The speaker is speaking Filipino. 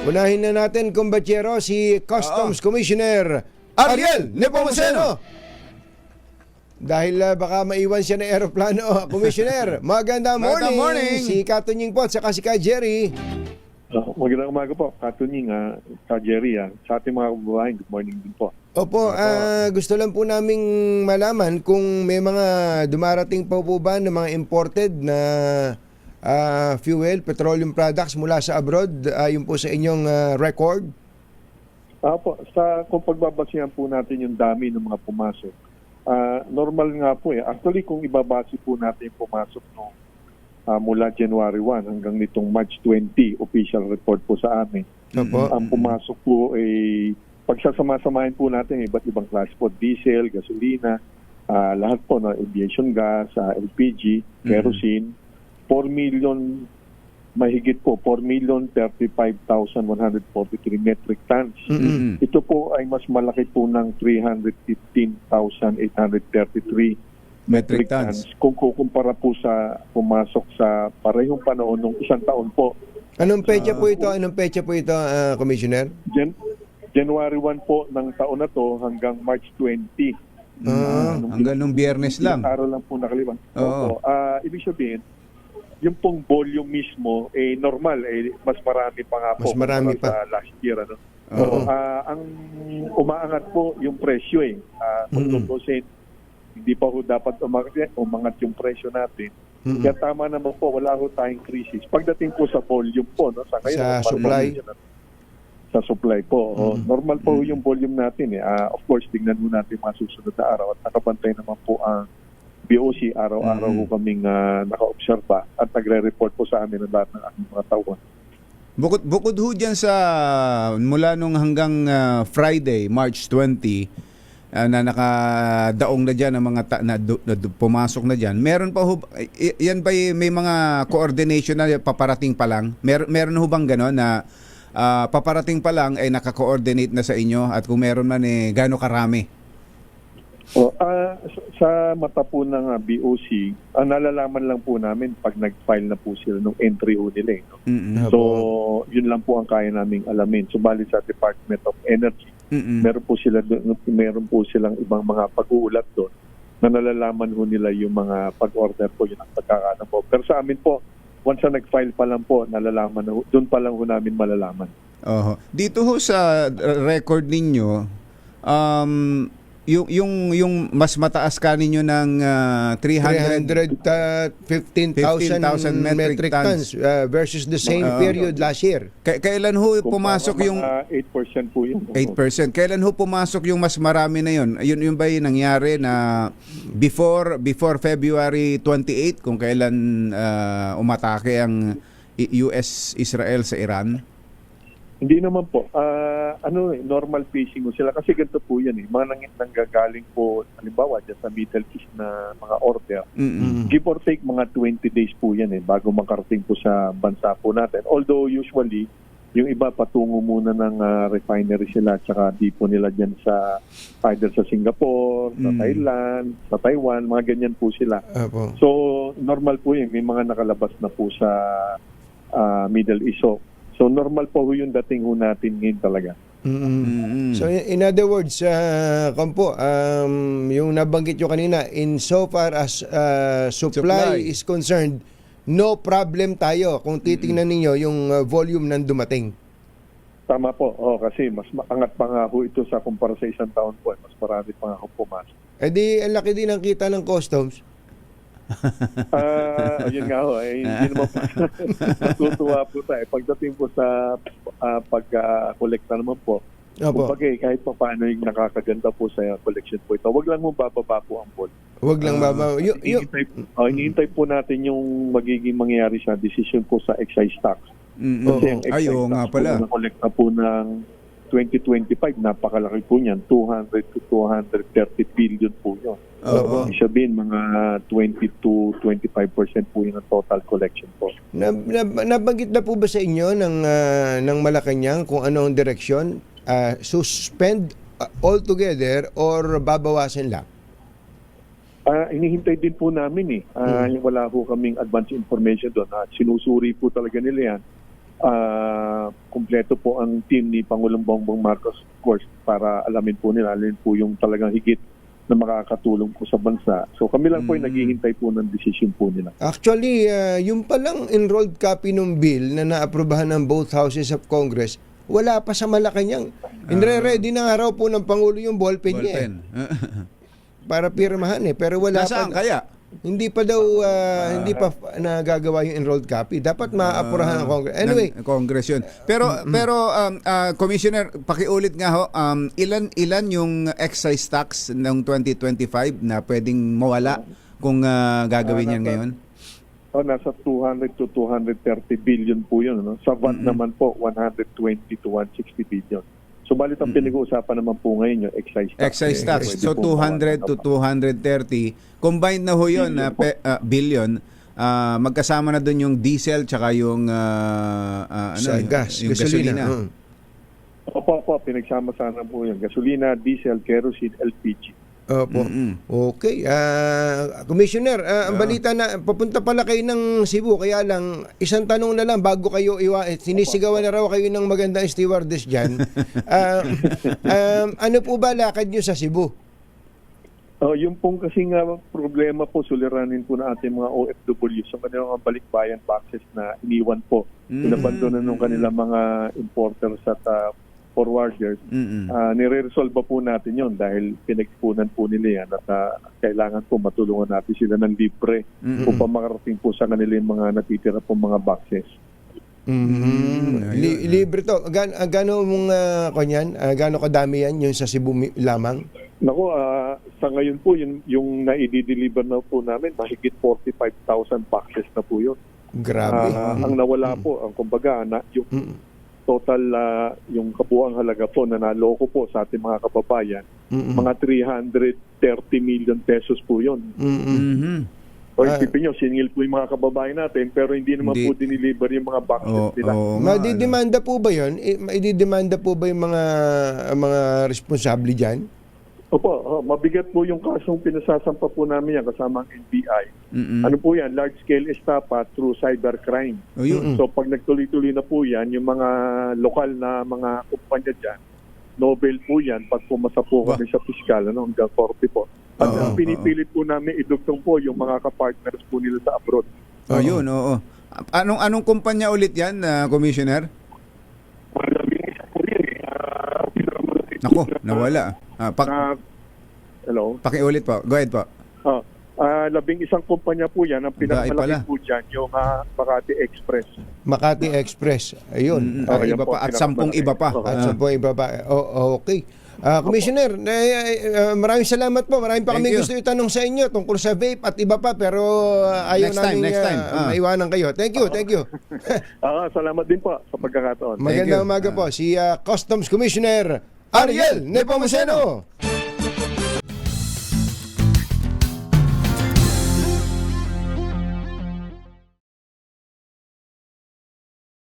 Unahin na natin, kumbachero, si Customs Commissioner Ariel Nepomuceno. Dahil baka maiwan siya ng aeroplano. Commissioner, magandang morning. Si Katunying po at saka si Ka Jerry. Magandang umaga po, Katunying, Ka Jerry. Sa ating mga kababayan, good morning din po. Opo, gusto lang po naming malaman kung may mga dumarating pa po ba ng mga imported na fuel, petroleum products mula sa abroad, ayon po sa inyong record? Po, kung pagbabasihan po natin yung dami ng mga pumasok, normal nga po Actually, kung ibabase po natin pumasok nung mula January 1 hanggang nitong March 20, official report po sa amin. Ang pumasok po ay pagsasama-samahin po natin iba't ibang klase po, diesel, gasolina, lahat po na aviation gas, LPG, kerosene, 4 million, mahigit po, 4,035,143 metric tons. Ito po ay mas malaki po ng 315,833 metric tons kung kukumpara po sa pumasok sa parehong panahon ng isang taon po. Anong petsa po ito? Commissioner? January 1 po ng taon na to hanggang March 20. Hanggang nung Biyernes lang. Araw lang po nakaliwan. Oo. Ibig sabihin, yung pong volume mismo, normal, mas marami pa nga po. Mas marami pa. Sa last year. Ang umaangat po yung presyo Kung tutusin, hindi pa ho dapat umangat yung presyo natin. Kaya tama naman po, wala ho tayong crisis. Pagdating po sa volume po, sa supply. Sa supply po. Normal po yung volume natin. Of course, tingnan mo natin mga susunod na araw at nakabantay naman po ang BOC. Araw-araw po kaming naka-observa at nagre-report po sa amin ang lahat ng aking mga tauhan. Bukod ho dyan sa mula nung hanggang Friday, March 20, na nakadaong na dyan ang mga pumasok na dyan, meron pa ho, yan ba may mga coordination na paparating pa lang? Meron ho bang gano'n na paparating pa lang ay naka-coordinate na sa inyo at kung meron man gaano karami? Sa mata po ng BOC, nalalaman lang po namin pag nag-file na po sila ng entry ho nila. So, yun lang po ang kaya naming alamin. Subalit sa Department of Energy, meron po silang ibang mga pag-uulat doon na nalalaman ho nila yung mga pag-order po, yun ang pagkakalam po. Pero sa amin po, once na nag-file pa lang po, nalalaman na doon pa lang ho namin malalaman. Dito ho sa record ninyo, yung mas mataas ka ninyo ng 315,000 metric tons versus the same period last year. Kailan ho pumasok yung 8% po yun. 8%. Kailan ho pumasok yung mas marami na yun? Yun ba yung nangyari na before February 28 kung kailan umatake ang US-Israel sa Iran? Hindi naman po. Normal pacing mo sila. Kasi ganito po yan. Mga nanggagaling po, halimbawa, dyan sa Middle East na mga order. Give or take, mga 20 days po yan bago makarating po sa bansa po natin. Although usually, yung iba patungo muna ng refinery sila at saka depo nila dyan sa either sa Singapore, sa Thailand, sa Taiwan, mga ganyan po sila. So, normal po yan. May mga nakalabas na po sa Middle East. So normal po yung dating ho natin ngayon talaga. So in other words, Kampo, yung nabanggit nyo kanina, in so far as supply is concerned, no problem tayo kung titingnan ninyo yung volume ng dumating. Tama po. Kasi mas maangat pa nga ho ito sa kumpara sa isang taon po. Mas marami pa nga ho pumasok. Di, ang laki din ang kita ng customs. Yun nga ho, hindi naman po natutuwa po tayo. Pagdating po sa pagka-kolekta naman po, kumbaga kahit pa paano yung nakakaganda po sa collection po ito, wag lang mo bababa po ang ball. Wag lang bababa. Hinihintay po natin yung magiging mangyayari sa decision po sa excise tax. Kasi ang excise tax po na kolekta po ng 2025, napakalaki po niyan, 200 to 230 billion po yun. Sabihin, mga 20 to 25% po yun ang total collection po. Nabanggit na po ba sa inyo ng Malacanang kung anong direksyon? Suspend altogether or babawasan lang? Hinihintay din po namin Wala po kaming advance information doon. Sinusuri po talaga nila yan. kumpleto po ang team ni Pangulong Bongbong Marcos, of course, para alamin po nila alin po yung talagang higit na makakatulong po sa bansa. So kami lang po ay naghihintay po ng decision po nila. Actually, yung palang enrolled copy ng bill na naaprubahan ng both houses of Congress, wala pa sa Malacanang. Ready na nga raw po ng Pangulo yung ballpen niya. Para pirmahan pero wala Nasaan pa. kaya? Hindi pa daw hindi pa nagagawa yung enrolled copy. Dapat maapurahan ng Congress. Anyway, Congress yun. Pero Commissioner, pakiulit nga ho, ilan yung excise tax ng 2025 na pwedeng mawala kung gagawin yan ngayon? Nasa 200 to 230 billion po yun. No? Sa VAT naman po, 120 to 160 billion. So balit ang pinag-uusapan naman po ngayon yung excise tax. Excise tax. Pwede So po 200 to 230. Combined na ho yun, billion. Magkasama na dun yung diesel tsaka yung gas, yung gasolina. Opo, pinagsama sana po yun. Gasolina, diesel, kerosene, LPG. Opo. Okay. Commissioner, ang balita na papunta pala kayo ng Cebu, kaya lang isang tanong na lang bago kayo sinisigawan na raw kayo ng magandang stewardess dyan. Ano po ba lakad nyo sa Cebu? Yung pong kasing problema po, suliranin po na ating mga OFW sa kanilang mga balikbayan boxes na iniwan po. Inabandonan ng kanilang mga importers at forwarders. Nire-resolve po natin yon dahil pinagpunan po nila yan at kailangan po matulungan natin sila ng libre upang makarating po sa kanila yung mga natitira po mga boxes. Libre to. Gano'ng gano'ng kadami yan yung sa Cebu lamang? Naku, sa ngayon po yung na-i-deliver na po namin, mahigit 45,000 boxes na po yun. Grabe. Ang nawala po, ang kumbaga, yung total, yung kabuang halaga po na naloko po sa ating mga kababayan, mga 330 million pesos po yun. O isipin nyo, singil po yung mga kababayan natin, pero hindi naman po diniliver yung mga boxes nila. Madidemanda po ba yun? Madidemanda po ba yung mga responsable dyan? Opo, mabigat po yung kasong pinasasampa po namin yan kasama ang NBI. Ano po yan? Large-scale estafa through cybercrime. So pag nagtuloy-tuloy na po yan, yung mga lokal na mga kumpanya dyan, Nobel po yan pag pumasa po kami sa piskal, hanggang 40 po. At ang pinipilit po namin idugtong po yung mga kapartners po nila sa abroad. Anong kumpanya ulit yan, Commissioner? Nako, nawala. Hello? Pakiulit po. Go ahead po. 11 kumpanya po yan. Ang pinakamalaki po dyan, yung Makati Express. Makati Express. Ayun. Iba pa. At 10 iba pa. At 10 iba pa. Okay. Commissioner, maraming salamat po. Maraming pa kami gusto itanong sa inyo tungkol sa vape at iba pa, pero ayaw namin maiwanan kayo. Thank you. Salamat din po sa pagkakataon. Magandang umaga po. Si Customs Commissioner Ariel Nepomuceno.